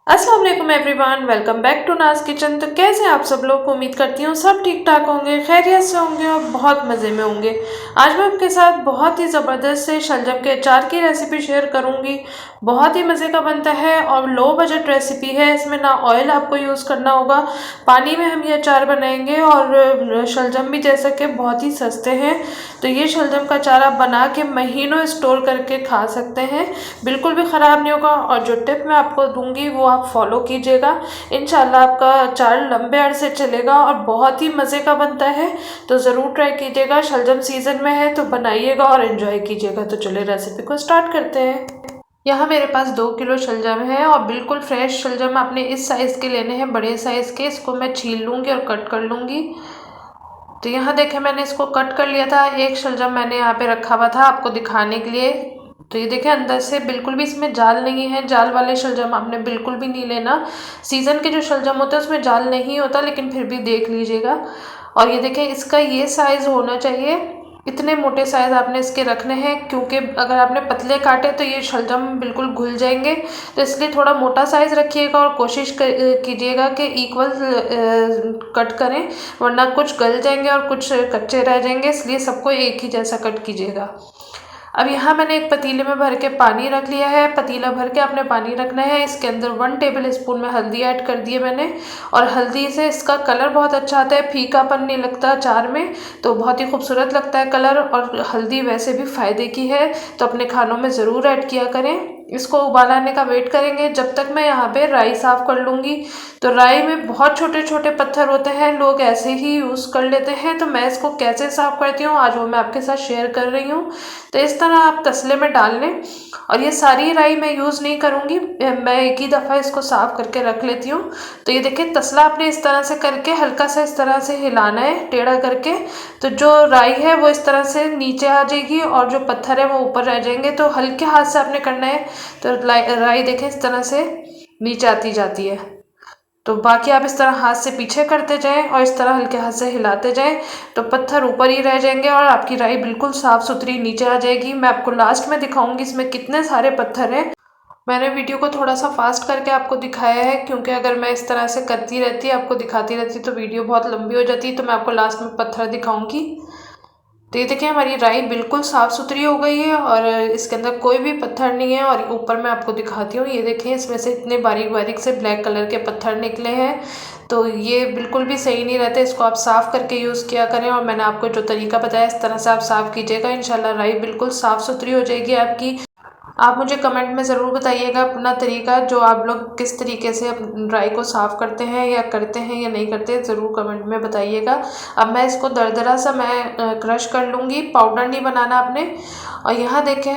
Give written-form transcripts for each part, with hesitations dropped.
अस्सलाम वालेकुम everyone, welcome back to नाज किचन। तो कैसे हैं आप सब लोग? उम्मीद करती हूँ सब ठीक ठाक होंगे, खैरियत से होंगे और बहुत मज़े में होंगे। आज मैं आपके साथ बहुत ही ज़बरदस्त से शलजम के अचार की रेसिपी शेयर करूँगी। बहुत ही मज़े का बनता है और लो बजट रेसिपी है। इसमें ना ऑयल आपको यूज़ करना होगा, पानी में हम ये अचार बनाएंगे और शलजम भी जैसा कि बहुत ही सस्ते हैं। तो ये शलजम का अचार आप बना के महीनों स्टोर करके खा सकते हैं, बिल्कुल भी ख़राब नहीं होगा। और जो टिप मैं आपको दूंगी वो आप फॉलो कीजिएगा, इंशाल्लाह आपका अचार लंबे अरसे चलेगा और बहुत ही मज़े का बनता है। तो ज़रूर ट्राई कीजिएगा, शलजम सीज़न में है तो बनाइएगा और एंजॉय कीजिएगा। तो चलिए रेसिपी को स्टार्ट करते हैं। यहाँ मेरे पास 2 किलो शलजम है और बिल्कुल फ्रेश शलजम आपने इस साइज़ के लेने हैं, बड़े साइज़ के। इसको मैं छील लूँगी और कट कर लूँगी। तो यहाँ देखें मैंने इसको कट कर लिया था। एक शलजम मैंने यहाँ पे रखा हुआ था आपको दिखाने के लिए। तो ये देखें अंदर से बिल्कुल भी इसमें जाल नहीं है। जाल वाले शलजम आपने बिल्कुल भी नहीं लेना। सीज़न के जो शलजम होते हैं उसमें जाल नहीं होता, लेकिन फिर भी देख लीजिएगा। और ये देखें इसका ये साइज़ होना चाहिए, इतने मोटे साइज़ आपने इसके रखने हैं, क्योंकि अगर आपने पतले काटे तो ये शलजम बिल्कुल घुल जाएंगे। तो इसलिए थोड़ा मोटा साइज़ रखिएगा और कोशिश कीजिएगा कि इक्वल कट करें, वरना कुछ गल जाएंगे और कुछ कच्चे रह जाएंगे। इसलिए सबको एक ही जैसा कट कीजिएगा। अब यहाँ मैंने एक पतीले में भर के पानी रख लिया है। पतीला भर के आपने पानी रखना है। इसके अंदर 1 टेबल स्पून में हल्दी ऐड कर दी है मैंने। और हल्दी से इसका कलर बहुत अच्छा आता है, फीकापन नहीं लगता अचार में, तो बहुत ही खूबसूरत लगता है कलर। और हल्दी वैसे भी फ़ायदे की है, तो अपने खानों में ज़रूर ऐड किया करें। इसको उबाल आने का वेट करेंगे जब तक मैं यहाँ पे राई साफ़ कर लूँगी। तो राई में बहुत छोटे छोटे पत्थर होते हैं, लोग ऐसे ही यूज़ कर लेते हैं। तो मैं इसको कैसे साफ़ करती हूँ आज वो मैं आपके साथ शेयर कर रही हूँ। तो इस तरह आप तसले में डाल लें। और ये सारी राई मैं यूज़ नहीं करूँगी, मैं एक ही दफ़ा इसको साफ़ करके रख लेती हूँ। तो ये देखिए तसला आपने इस तरह से करके हल्का सा इस तरह से हिलाना है टेढ़ा करके। तो जो राई है वो इस तरह से नीचे आ जाएगी और जो पत्थर है वो ऊपर रह जाएंगे। तो हल्के हाथ से आपने करना है। तो राई देखें इस तरह से नीचे आती जाती है। तो बाकी आप इस तरह हाथ से पीछे करते जाएं और इस तरह हल्के हाथ से हिलाते जाएं, तो पत्थर ऊपर ही रह जाएंगे और आपकी राई बिल्कुल साफ़ सुथरी नीचे आ जाएगी। मैं आपको लास्ट में दिखाऊंगी इसमें कितने सारे पत्थर हैं। मैंने वीडियो को थोड़ा सा फास्ट करके आपको दिखाया है, क्योंकि अगर मैं इस तरह से करती रहती आपको दिखाती रहती तो वीडियो बहुत लंबी हो जाती। तो मैं आपको लास्ट में पत्थर दिखाऊंगी। तो ये देखिए हमारी राई बिल्कुल साफ़ सुथरी हो गई है और इसके अंदर कोई भी पत्थर नहीं है। और ऊपर मैं आपको दिखाती हूँ, ये देखिए इसमें से इतने बारीक बारीक से ब्लैक कलर के पत्थर निकले हैं। तो ये बिल्कुल भी सही नहीं रहते, इसको आप साफ़ करके यूज़ किया करें। और मैंने आपको जो तरीका बताया इस तरह से आप साफ़ कीजिएगा, इंशाल्लाह राई बिल्कुल साफ़ सुथरी हो जाएगी आपकी। आप मुझे कमेंट में ज़रूर बताइएगा अपना तरीका, जो आप लोग किस तरीके से ड्राई को साफ़ करते हैं या करते हैं या नहीं करते, ज़रूर कमेंट में बताइएगा। अब मैं इसको दरदरा सा मैं क्रश कर लूँगी, पाउडर नहीं बनाना आपने। और यहाँ देखें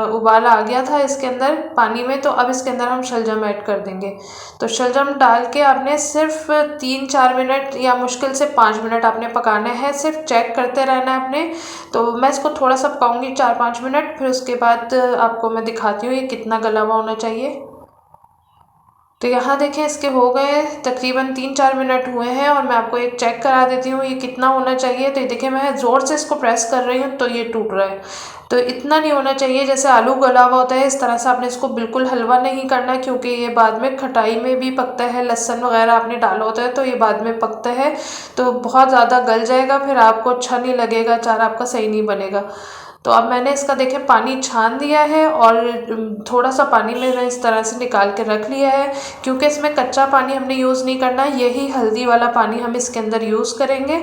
उबाल आ गया था इसके अंदर पानी में। तो अब इसके अंदर हम शलजम ऐड कर देंगे। तो शलजम डाल के आपने सिर्फ 3-4 मिनट या मुश्किल से 5 मिनट आपने पकाना है, सिर्फ चेक करते रहना है आपने। तो मैं इसको थोड़ा सा पकाऊंगी 4-5 मिनट, फिर उसके बाद आपको मैं दिखाती हूँ ये कितना गला हुआ होना चाहिए। तो यहाँ देखें इसके हो गए तकरीबन 3-4 मिनट हुए हैं और मैं आपको एक चेक करा देती हूँ ये कितना होना चाहिए। तो ये देखिए मैं ज़ोर से इसको प्रेस कर रही हूँ तो ये टूट रहा है। तो इतना नहीं होना चाहिए जैसे आलू गला हुआ होता है, इस तरह से आपने इसको बिल्कुल हलवा नहीं करना, क्योंकि ये बाद में खटाई में भी पकता है, लहसुन वगैरह आपने डाला होता है तो ये बाद में पकता है। तो बहुत ज़्यादा गल जाएगा, फिर आपको अच्छा नहीं लगेगा, अचार आपका सही नहीं बनेगा। तो अब मैंने इसका देखें पानी छान दिया है और थोड़ा सा पानी मैंने इस तरह से निकाल के रख लिया है, क्योंकि इसमें कच्चा पानी हमने यूज़ नहीं करना, यही हल्दी वाला पानी हम इसके अंदर यूज़ करेंगे।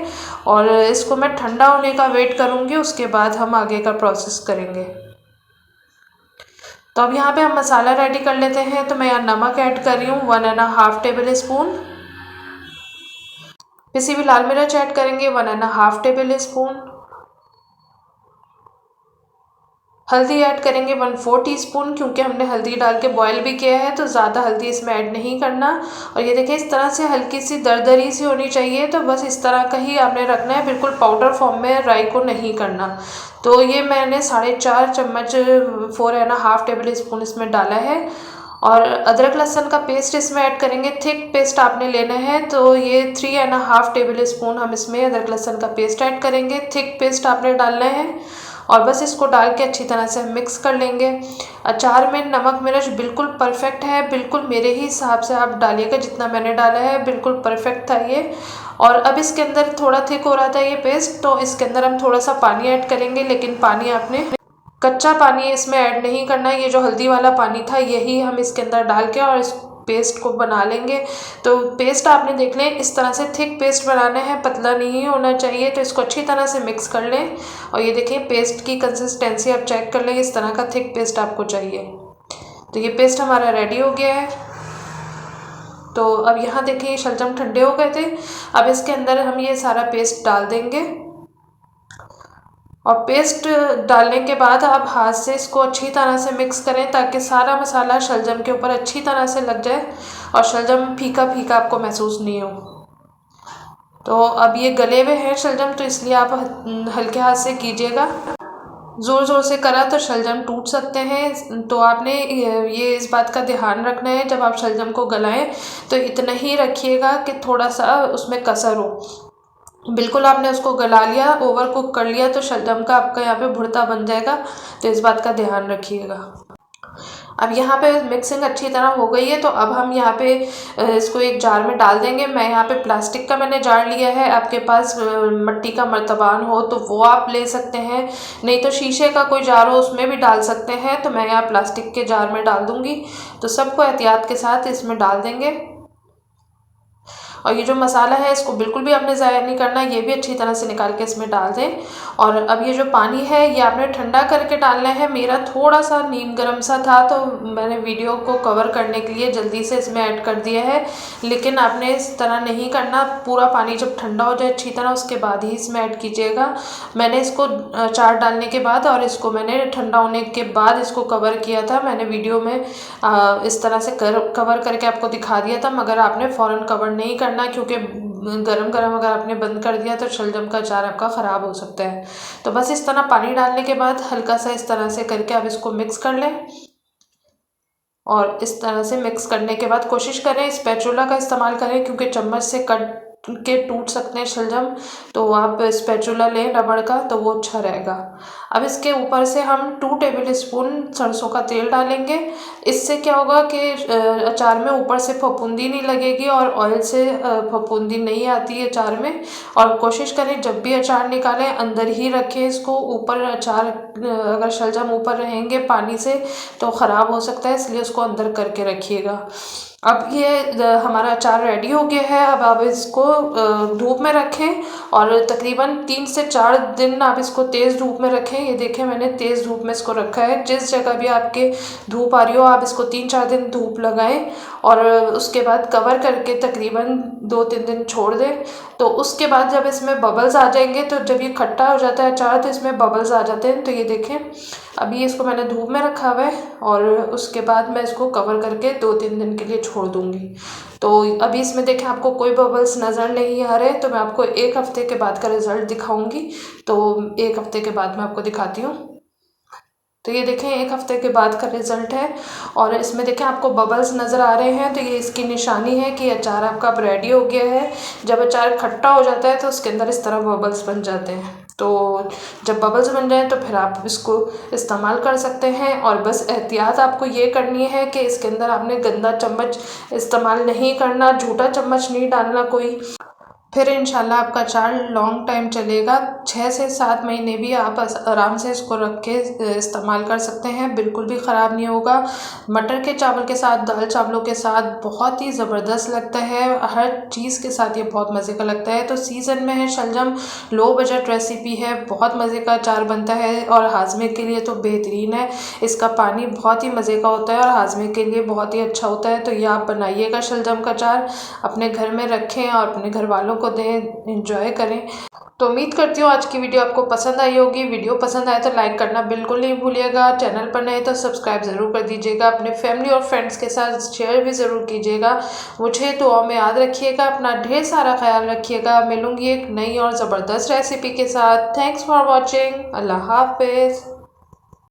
और इसको मैं ठंडा होने का वेट करूँगी, उसके बाद हम आगे का प्रोसेस करेंगे। तो अब यहाँ पे हम मसाला रेडी कर लेते हैं। तो मैं यहाँ नमक ऐड कर रही हूँ 1½ टेबल स्पून। पिसी हुई लाल मिर्च ऐड करेंगे 1½ टेबल स्पून। हल्दी ऐड करेंगे 1/4 टीस्पून, क्योंकि हमने हल्दी डाल के बॉयल भी किया है तो ज़्यादा हल्दी इसमें ऐड नहीं करना। और ये देखिए इस तरह से हल्की सी दरदरी सी होनी चाहिए, तो बस इस तरह का ही आपने रखना है, बिल्कुल पाउडर फॉर्म में राई को नहीं करना। तो ये मैंने 4.5 चम्मच 4½ टेबल स्पून इसमें डाला है। और अदरक लहसुन का पेस्ट इसमें ऐड करेंगे, थिक पेस्ट आपने लेना है। तो ये 3½ टेबल स्पून हम इसमें अदरक लहसुन का पेस्ट ऐड करेंगे, थिक पेस्ट आपने डालना है। और बस इसको डाल के अच्छी तरह से मिक्स कर लेंगे। अचार में नमक मिर्च बिल्कुल परफेक्ट है, बिल्कुल मेरे ही हिसाब से आप डालिएगा, जितना मैंने डाला है बिल्कुल परफेक्ट था ये। और अब इसके अंदर थोड़ा थिक हो रहा था ये पेस्ट, तो इसके अंदर हम थोड़ा सा पानी ऐड करेंगे, लेकिन पानी आपने कच्चा पानी इसमें ऐड नहीं करना है। ये जो हल्दी वाला पानी था यही हम इसके अंदर डाल के और इस पेस्ट को बना लेंगे। तो पेस्ट आपने देख लें इस तरह से थिक पेस्ट बनाना है, पतला नहीं होना चाहिए। तो इसको अच्छी तरह से मिक्स कर लें और ये देखिए पेस्ट की कंसिस्टेंसी आप चेक कर लें, इस तरह का थिक पेस्ट आपको चाहिए। तो ये पेस्ट हमारा रेडी हो गया है। तो अब यहाँ देखिए शलजम ठंडे हो गए थे। अब इसके अंदर हम ये सारा पेस्ट डाल देंगे और पेस्ट डालने के बाद आप हाथ से इसको अच्छी तरह से मिक्स करें ताकि सारा मसाला शलजम के ऊपर अच्छी तरह से लग जाए और शलजम फीका फीका आपको महसूस नहीं हो। तो अब ये गले हुए हैं शलजम, तो इसलिए आप हल्के हाथ से कीजिएगा। ज़ोर ज़ोर से करा तो शलजम टूट सकते हैं। तो आपने ये इस बात का ध्यान रखना है, जब आप शलजम को गलाएं तो इतना ही रखिएगा कि थोड़ा सा उसमें कसर हो। बिल्कुल आपने उसको गला लिया, ओवर कुक कर लिया तो शलजम का आपका यहाँ पे भुर्ता बन जाएगा। तो इस बात का ध्यान रखिएगा। अब यहाँ पे मिक्सिंग अच्छी तरह हो गई है, तो अब हम यहाँ पे इसको एक जार में डाल देंगे। मैं यहाँ पे प्लास्टिक का मैंने जार लिया है, आपके पास मिट्टी का मर्तबान हो तो वो आप ले सकते हैं, नहीं तो शीशे का कोई जार हो उसमें भी डाल सकते हैं। तो मैं यहाँ प्लास्टिक के जार में डाल दूँगी। तो सबको एहतियात के साथ इसमें डाल देंगे। और ये जो मसाला है इसको बिल्कुल भी आपने ज़ाया नहीं करना, ये भी अच्छी तरह से निकाल के इसमें डाल दें। और अब ये जो पानी है ये आपने ठंडा करके डालना है। मेरा थोड़ा सा नीम गर्म सा था तो मैंने वीडियो को कवर करने के लिए जल्दी से इसमें ऐड कर दिया है, लेकिन आपने इस तरह नहीं करना। पूरा पानी जब ठंडा हो जाए अच्छी तरह उसके बाद ही इसमें ऐड कीजिएगा। मैंने इसको अचार डालने के बाद और इसको मैंने ठंडा होने के बाद इसको कवर किया था। मैंने वीडियो में इस तरह से कवर करके आपको दिखा दिया था, मगर आपने फ़ौरन कवर नहीं करना क्योंकि गरम गरम अगर आपने बंद कर दिया तो शलजम का अचार आपका ख़राब हो सकता है। तो बस इस तरह पानी डालने के बाद हल्का सा इस तरह से करके आप इसको मिक्स कर लें। और इस तरह से मिक्स करने के बाद कोशिश करें स्पैचुला का इस्तेमाल करें, क्योंकि चम्मच से कट के टूट सकते हैं शलजम। तो आप स्पैचुला लें रबड़ का, तो वो अच्छा रहेगा। अब इसके ऊपर से हम 2 टेबल स्पून सरसों का तेल डालेंगे। इससे क्या होगा कि अचार में ऊपर से फफूंदी नहीं लगेगी और ऑयल से फफूंदी नहीं आती है अचार में। और कोशिश करें जब भी अचार निकालें अंदर ही रखें इसको, ऊपर अचार अगर शलजम ऊपर रहेंगे पानी से तो ख़राब हो सकता है, इसलिए उसको अंदर करके रखिएगा। अब ये हमारा अचार रेडी हो गया है। अब आप इसको धूप में रखें और तकरीबन 3 से 4 दिन आप इसको तेज़ धूप में रखें। ये देखें मैंने तेज़ धूप में इसको रखा है। जिस जगह भी आपके धूप आ रही हो आप इसको 3-4 दिन धूप लगाएं और उसके बाद कवर करके तकरीबन 2-3 दिन छोड़ दें। तो उसके बाद जब इसमें बबल्स आ जाएंगे, तो जब ये खट्टा हो जाता है अचार तो इसमें बबल्स आ जाते हैं। तो ये देखें अभी इसको मैंने धूप में रखा हुआ है और उसके बाद मैं इसको कवर करके 2-3 दिन के लिए छोड़ दूँगी। तो अभी इसमें देखें आपको कोई बबल्स नज़र नहीं आ रहे, तो मैं आपको 1 हफ़्ते के बाद का रिज़ल्ट दिखाऊंगी। तो 1 हफ़्ते के बाद मैं आपको दिखाती हूँ। तो ये देखें 1 हफ़्ते के बाद का रिज़ल्ट है और इसमें देखें आपको बबल्स नज़र आ रहे हैं, तो ये इसकी निशानी है कि अचार आपका अब रेडी हो गया है। जब अचार खट्टा हो जाता है तो उसके अंदर इस तरह बबल्स बन जाते हैं। तो जब बबल्स बन जाएं तो फिर आप इसको इस्तेमाल कर सकते हैं। और बस एहतियात आपको ये करनी है कि इसके अंदर आपने गंदा चम्मच इस्तेमाल नहीं करना, झूठा चम्मच नहीं डालना कोई, फिर इंशाल्लाह आपका अचार लॉन्ग टाइम चलेगा। 6 से 7 महीने भी आप आराम से इसको रख के इस्तेमाल कर सकते हैं, बिल्कुल भी ख़राब नहीं होगा। मटर के चावल के साथ, दाल चावलों के साथ बहुत ही ज़बरदस्त लगता है, हर चीज़ के साथ ये बहुत मज़े का लगता है। तो सीज़न में है शलजम, लो बजट रेसिपी है, बहुत मज़े का अचार बनता है और हाजमे के लिए तो बेहतरीन है। इसका पानी बहुत ही मज़े का होता है और हाजमे के लिए बहुत ही अच्छा होता है। तो ये आप बनाइएगा शलजम का अचार, अपने घर में रखें और अपने घर वालों को दें, एंजॉय करें। तो उम्मीद करती हूँ आज की वीडियो आपको पसंद आई होगी। वीडियो पसंद आए तो लाइक करना बिल्कुल नहीं भूलिएगा, चैनल पर नए तो सब्सक्राइब ज़रूर कर दीजिएगा, अपने फैमिली और फ्रेंड्स के साथ शेयर भी ज़रूर कीजिएगा। मुझे दुआ में याद रखिएगा, अपना ढेर सारा ख्याल रखिएगा। मिलूँगी एक नई और ज़बरदस्त रेसिपी के साथ। Thanks for watching. अल्लाह हाफिज़।